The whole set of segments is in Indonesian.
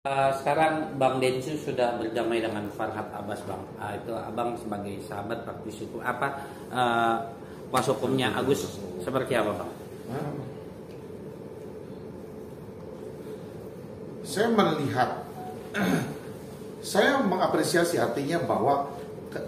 Sekarang Bang Densu sudah berdamai dengan Farhad Abbas, Bang. Itu Abang sebagai sahabat praktisi hukum kuasa hukumnya Agus seperti apa, Bang? Saya melihat, saya mengapresiasi, artinya bahwa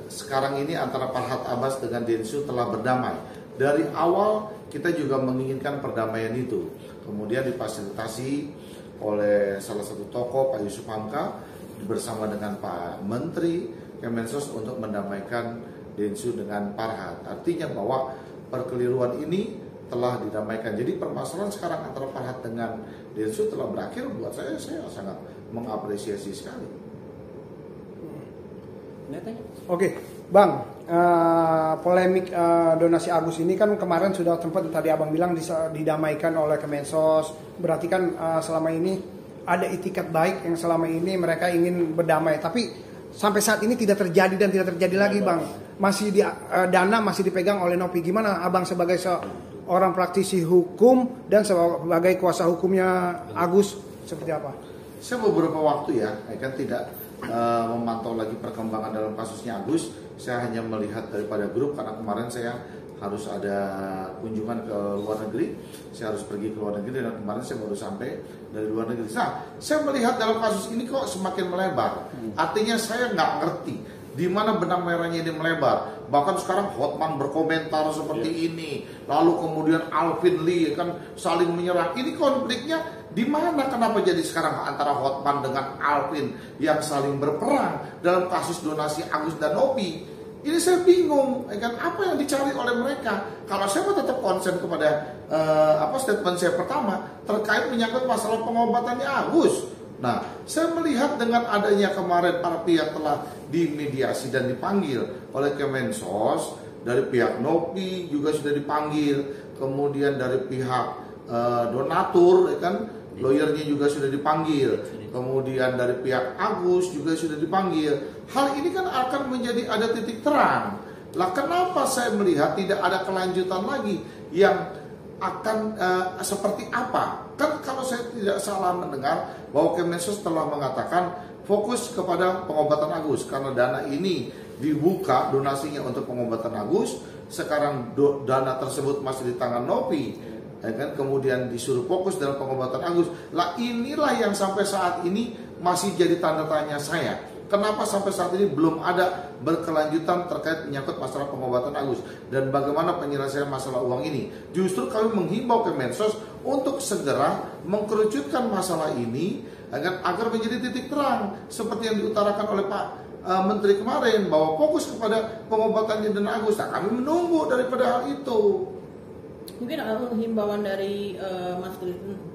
sekarang ini antara Farhad Abbas dengan Densu telah berdamai. Dari awal kita juga menginginkan perdamaian itu, kemudian difasilitasi oleh salah satu tokoh, Pak Yusuf Hamka, bersama dengan Pak Menteri Kemensos untuk mendamaikan Densu dengan Farhad. Artinya bahwa perkeliruan ini telah didamaikan. Jadi permasalahan sekarang antara Farhad dengan Densu telah berakhir. Buat saya sangat mengapresiasi sekali. Oke, Bang, polemik donasi Agus ini kan kemarin sudah sempat tadi Abang bilang didamaikan oleh Kemensos. Berarti kan selama ini ada itikat baik yang selama ini mereka ingin berdamai. Tapi sampai saat ini tidak terjadi dan tidak terjadi lagi, Bang. Masih dana masih dipegang oleh Nopi. Gimana Abang sebagai seorang praktisi hukum dan sebagai kuasa hukumnya Agus seperti apa? Saya beberapa waktu kan tidak memantau lagi perkembangan dalam kasusnya Agus. Saya hanya melihat daripada grup, karena kemarin saya harus ada kunjungan ke luar negeri. Saya harus pergi ke luar negeri dan kemarin saya baru sampai dari luar negeri. Nah, saya melihat dalam kasus ini kok semakin melebar. Artinya saya nggak ngerti di mana benang merahnya ini melebar. Bahkan sekarang Hotman berkomentar seperti ini, lalu kemudian Alvin Lee kan saling menyerang. Ini konfliknya di mana? Kenapa jadi sekarang antara Hotman dengan Alvin yang saling berperang dalam kasus donasi Agus dan Nopi? Ini saya bingung, kan apa yang dicari oleh mereka? Kalau saya tetap konsen kepada statement saya pertama terkait menyangkut masalah pengobatannya Agus. Nah, saya melihat dengan adanya kemarin para pihak telah dimediasi dan dipanggil oleh Kemensos, dari pihak Nopi juga sudah dipanggil, kemudian dari pihak donatur, kan lawyernya juga sudah dipanggil, kemudian dari pihak Agus juga sudah dipanggil. Hal ini kan akan menjadi ada titik terang. Lah kenapa saya melihat tidak ada kelanjutan lagi yang akan seperti apa? Kan kalau saya tidak salah mendengar bahwa Kemensos telah mengatakan fokus kepada pengobatan Agus, karena dana ini dibuka donasinya untuk pengobatan Agus. Sekarang dana tersebut masih di tangan Nopi, kan kemudian disuruh fokus dalam pengobatan Agus. Lah inilah yang sampai saat ini masih jadi tanda tanya saya. Kenapa sampai saat ini belum ada berkelanjutan terkait menyangkut masalah pengobatan Agus dan bagaimana penyelesaian masalah uang ini? Justru kami menghimbau Kemensos untuk segera mengkerucutkan masalah ini agar menjadi titik terang seperti yang diutarakan oleh Pak Menteri kemarin, bahwa fokus kepada pengobatannya dan Agus. Nah, kami menunggu daripada hal itu. Mungkin himbauan dari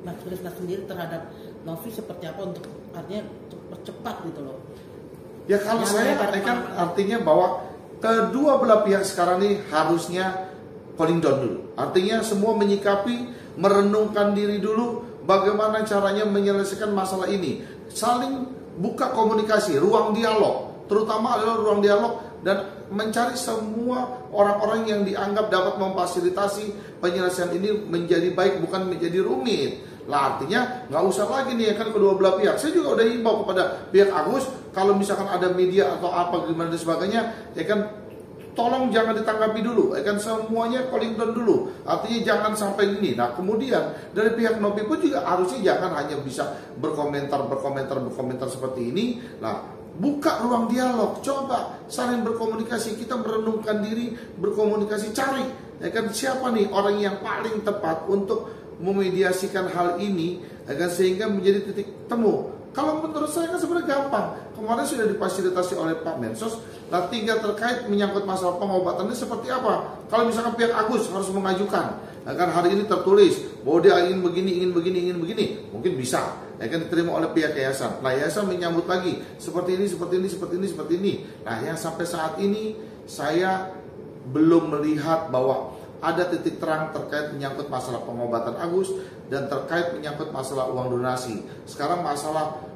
Mas Krisna sendiri terhadap Novi seperti apa untuk artinya cepat gitu loh. Ya kalau saya kan artinya bahwa kedua belah pihak sekarang ini harusnya cooling down dulu. Artinya semua menyikapi, merenungkan diri dulu bagaimana caranya menyelesaikan masalah ini. Saling buka komunikasi, ruang dialog, terutama adalah ruang dialog, dan mencari semua orang-orang yang dianggap dapat memfasilitasi penyelesaian ini menjadi baik, bukan menjadi rumit. Lah artinya nggak usah lagi nih kan kedua belah pihak. Saya juga udah himbau kepada pihak Agus, kalau misalkan ada media atau apa gimana dan sebagainya, kan tolong jangan ditanggapi dulu, kan semuanya calling down dulu. Artinya jangan sampai ini. Nah kemudian dari pihak Nopi pun juga harusnya jangan hanya bisa berkomentar seperti ini. Nah, buka ruang dialog, coba saling berkomunikasi, kita merenungkan diri, berkomunikasi, cari kan siapa nih orang yang paling tepat untuk memediasikan hal ini sehingga menjadi titik temu. Kalau menurut saya kan sebenarnya gampang. Kemarin sudah difasilitasi oleh Pak Mensos. Nah, tinggal terkait menyangkut masalah pengobatannya seperti apa. Kalau misalkan pihak Agus harus mengajukan, kan hari ini tertulis bahwa dia ingin begini, mungkin bisa kan diterima oleh pihak yayasan. Nah, yayasan menyambut lagi seperti ini. Nah, yang sampai saat ini saya belum melihat bahwa ada titik terang terkait menyangkut masalah pengobatan Agus dan terkait menyangkut masalah uang donasi. Sekarang masalah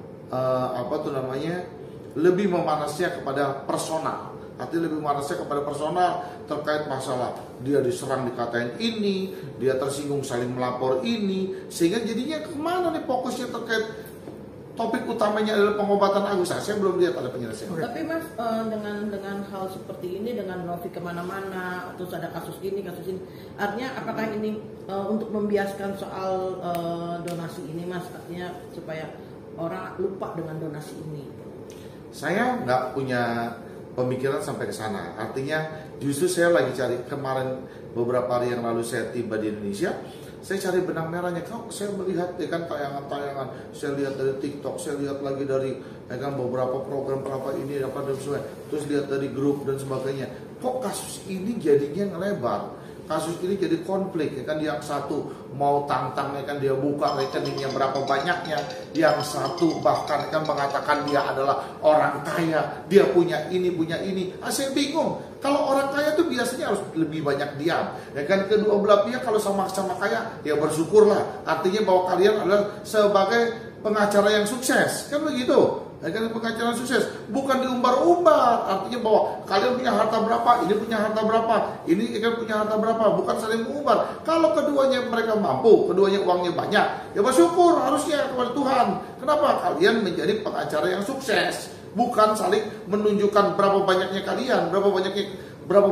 lebih memanasnya kepada personal. Artinya lebih memanasnya kepada personal terkait masalah dia diserang dikatain ini, dia tersinggung saling melapor ini, sehingga jadinya kemana nih fokusnya terkait topik utamanya adalah pengobatan Agus. Saya belum lihat ada penyelesaian. Tapi Mas, dengan hal seperti ini, dengan Novi kemana-mana, terus ada kasus ini, artinya apakah ini untuk membiaskan soal donasi ini, Mas? Artinya supaya orang lupa dengan donasi ini. Saya nggak punya pemikiran sampai ke sana. Artinya justru saya lagi cari, kemarin beberapa hari yang lalu saya tiba di Indonesia, saya cari benang merahnya. Kalau saya melihat ya kan tayangan-tayangan, saya lihat dari TikTok, saya lihat lagi dari ya kan beberapa program berapa ini apa dan sebagainya, terus lihat dari grup dan sebagainya. Kok kasus ini jadinya ngelebar? Kasus ini jadi konflik ya kan, yang satu mau tantang ya kan, dia buka rekeningnya berapa banyaknya, yang satu bahkan kan mengatakan dia adalah orang kaya, dia punya ini. Saya bingung. Kalau orang kaya tuh biasanya harus lebih banyak diam ya kan. Kedua belah pihak kalau sama-sama kaya ya bersyukurlah, artinya bahwa kalian adalah sebagai pengacara yang sukses, kan begitu. Kan pengacara sukses bukan diumbar-umbar, artinya bahwa kalian punya harta berapa, ini punya harta berapa, ini kan punya harta berapa, bukan saling mengumbar. Kalau keduanya mereka mampu, keduanya uangnya banyak, ya bersyukur harusnya kepada Tuhan. Kenapa kalian menjadi pengacara yang sukses, bukan saling menunjukkan berapa banyaknya kalian, berapa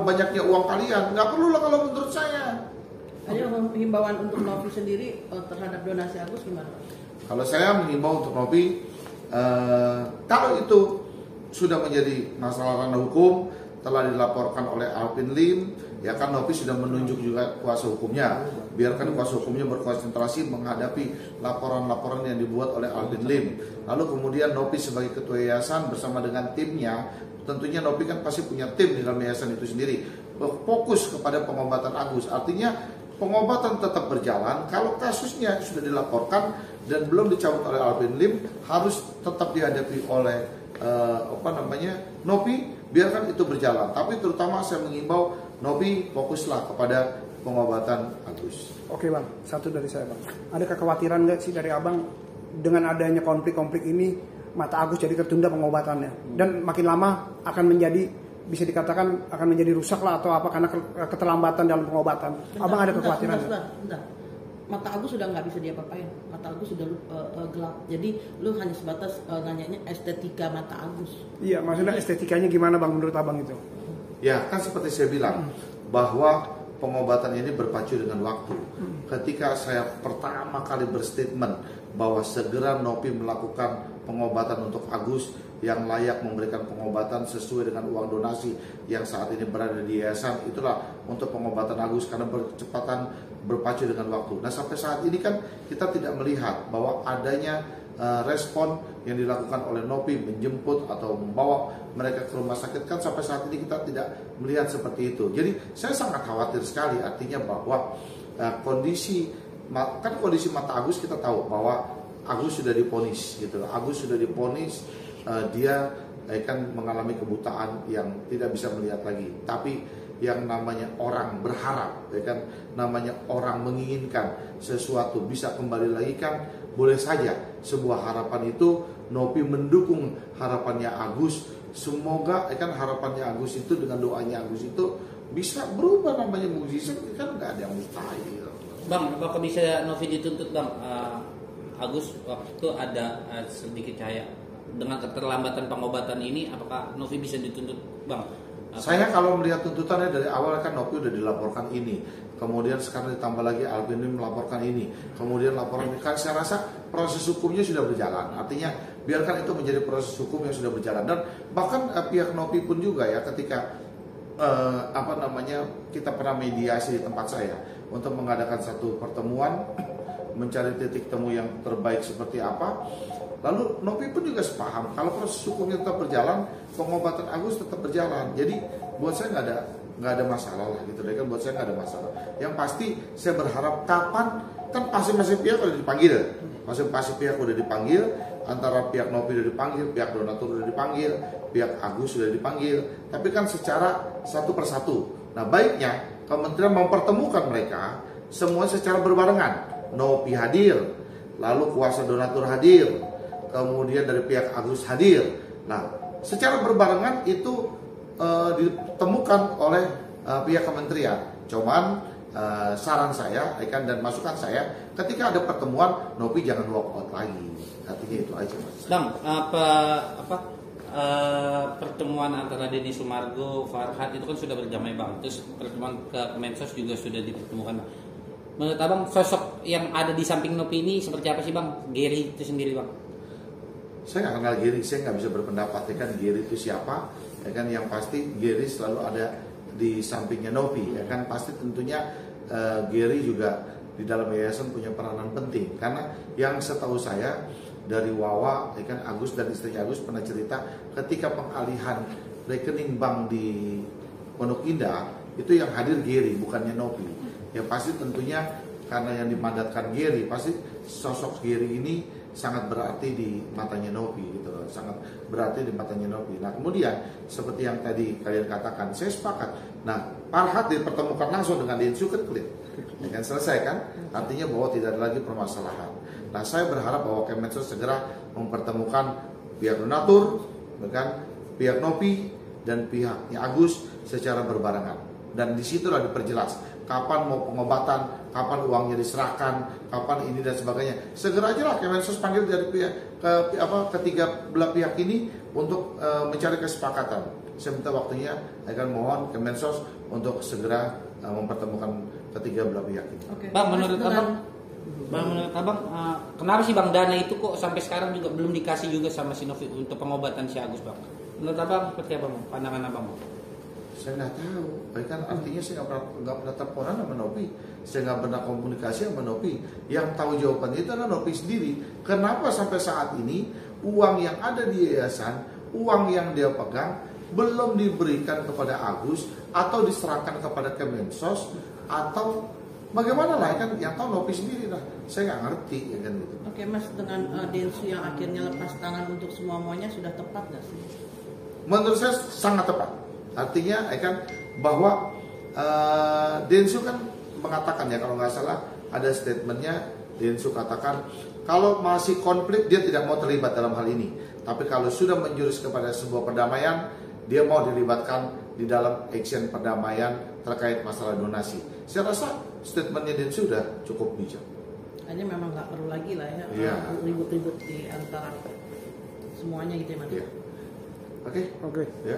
banyaknya uang kalian. Nggak perlu lah kalau menurut saya. Ada himbauan untuk Novi sendiri terhadap donasi Agus gimana? Kalau saya mengimbau untuk Novi, kalau itu sudah menjadi masalah ranah hukum, telah dilaporkan oleh Alvin Lim, ya kan Novi sudah menunjuk juga kuasa hukumnya. Biarkan kuasa hukumnya berkonsentrasi menghadapi laporan-laporan yang dibuat oleh Alvin Lim. Lalu kemudian Novi sebagai ketua yayasan bersama dengan timnya, tentunya Novi kan pasti punya tim di dalam yayasan itu sendiri, fokus kepada pengobatan Agus. Artinya pengobatan tetap berjalan. Kalau kasusnya sudah dilaporkan dan belum dicabut oleh Alvin Lim, harus tetap dihadapi oleh Novi. Biarkan itu berjalan. Tapi terutama saya mengimbau Novi fokuslah kepada pengobatan Agus. Oke Bang, satu dari saya Bang. Ada kekhawatiran nggak sih dari Abang dengan adanya konflik-konflik ini, mata Agus jadi tertunda pengobatannya, dan makin lama akan menjadi, bisa dikatakan akan menjadi rusak lah atau apa karena keterlambatan dalam pengobatan. Abang ada kekhawatiran? Bentar. Mata Agus sudah nggak bisa diapa-apain. Mata Agus sudah gelap. Jadi lu hanya sebatas nanyanya estetika mata Agus. Iya, maksudnya estetikanya gimana Bang menurut Abang itu? Ya kan seperti saya bilang bahwa pengobatan ini berpacu dengan waktu. Ketika saya pertama kali berstatement bahwa segera Novi melakukan pengobatan untuk Agus yang layak memberikan pengobatan sesuai dengan uang donasi yang saat ini berada di yayasan, itulah untuk pengobatan Agus karena bercepatan berpacu dengan waktu. Nah sampai saat ini kan kita tidak melihat bahwa adanya respon yang dilakukan oleh Novi menjemput atau membawa mereka ke rumah sakit, kan sampai saat ini kita tidak melihat seperti itu. Jadi saya sangat khawatir sekali, artinya bahwa kondisi mata Agus kita tahu bahwa Agus sudah divonis gitu. Agus sudah divonis, dia akan mengalami kebutaan yang tidak bisa melihat lagi. Tapi yang namanya orang berharap, ya kan, namanya orang menginginkan sesuatu bisa kembali lagi, kan boleh saja sebuah harapan itu Novi mendukung harapannya Agus. Semoga ya kan harapannya Agus itu dengan doanya Agus itu bisa berubah namanya mukjizat, kan nggak ada yang mustahil. Bang, apakah bisa Novi dituntut Bang? Agus waktu itu ada sedikit cahaya dengan keterlambatan pengobatan ini, apakah Novi bisa dituntut Bang? Saya kalau melihat tuntutannya dari awal kan Novi udah dilaporkan ini, kemudian sekarang ditambah lagi Alvin Lim melaporkan ini, kemudian laporan ini, kan saya rasa proses hukumnya sudah berjalan. Artinya biarkan itu menjadi proses hukum yang sudah berjalan, dan bahkan pihak Novi pun juga ya, ketika kita pernah mediasi di tempat saya untuk mengadakan satu pertemuan mencari titik temu yang terbaik seperti apa. Lalu Novi pun juga sepaham kalau proses hukumnya tetap berjalan, pengobatan Agus tetap berjalan. Jadi buat saya nggak ada masalah lah gitu deh kan, buat saya nggak ada masalah. Yang pasti saya berharap kapan, kan masing-masing pihak udah dipanggil, masing-masing pihak udah dipanggil, antara pihak Novi udah dipanggil, pihak donatur udah dipanggil, pihak Agus sudah dipanggil, tapi kan secara satu persatu. Nah baiknya kementerian mempertemukan mereka semua secara berbarengan. Novi hadir, lalu kuasa donatur hadir, kemudian dari pihak Agus hadir. Nah, secara berbarengan itu ditemukan oleh pihak kementerian. Cuman saran saya kan dan masukan saya ketika ada pertemuan Nopi jangan walk out lagi. Artinya itu aja Mas. Bang, pertemuan antara Denny Sumargo, Farhad itu kan sudah berjamai Bang. Terus pertemuan ke Kemensos juga sudah dipertemukan. Menurut Abang sosok yang ada di samping Nopi ini seperti apa sih Bang? Gary itu sendiri Bang. Saya nggak kenal Gary, saya nggak bisa berpendapat ya kan Gary itu siapa. Ya kan yang pasti Gary selalu ada di sampingnya Nopi. Ya kan pasti tentunya Gary juga di dalam yayasan punya peranan penting karena yang setahu saya dari Wawa, ya kan Agus dan istrinya Agus pernah cerita ketika pengalihan rekening bank di Pondok Indah itu yang hadir Gary bukannya Nopi. Ya pasti tentunya karena yang dimandatkan Gary, pasti sosok Gary ini sangat berarti di matanya Nopi gitu loh, sangat berarti di matanya Nopi. Nah kemudian seperti yang tadi kalian katakan, saya sepakat. Nah Farhad dipertemukan langsung dengan Densu kan clear, ya kan selesai kan, artinya bahwa tidak ada lagi permasalahan. Nah saya berharap bahwa Kemensos segera mempertemukan pihak donatur, kan, pihak Nopi dan pihaknya Agus secara berbarengan. Dan disitulah diperjelas kapan mau pengobatan, kapan uangnya diserahkan, kapan ini dan sebagainya. Segera aja lah Kemensos panggil dari pihak ketiga belah pihak ini untuk mencari kesepakatan. Saya minta waktunya, akan mohon Kemensos untuk segera mempertemukan ketiga belah pihak ini. Oke. Bang, menurut Abang, kenapa sih Bang dana itu kok sampai sekarang juga belum dikasih juga sama si Novi untuk pengobatan si Agus Bang? Menurut Abang seperti apa Bang? Pandangan Abang? Saya nggak tahu, kan artinya saya nggak pernah teleponan sama Nopi, saya nggak pernah komunikasi sama Nopi. Yang tahu jawabannya itu adalah Nopi sendiri. Kenapa sampai saat ini uang yang ada di yayasan, uang yang dia pegang belum diberikan kepada Agus atau diserahkan kepada Kemensos atau bagaimana lah kan? Yang tahu Nopi sendiri lah. Saya nggak ngerti ya kan gitu. Oke Mas, dengan Densu yang akhirnya lepas tangan untuk semuanya sudah tepat nggak sih? Menurut saya sangat tepat. Artinya kan bahwa Densu kan mengatakan ya kalau nggak salah ada statementnya Densu katakan kalau masih konflik dia tidak mau terlibat dalam hal ini, tapi kalau sudah menjurus kepada sebuah perdamaian dia mau dilibatkan di dalam action perdamaian terkait masalah donasi. Saya rasa statementnya Densu sudah cukup bijak. Hanya memang nggak perlu lagi lah ya ribut-ribut di antara semuanya gitu ya Mas. Oke. Oke. Ya.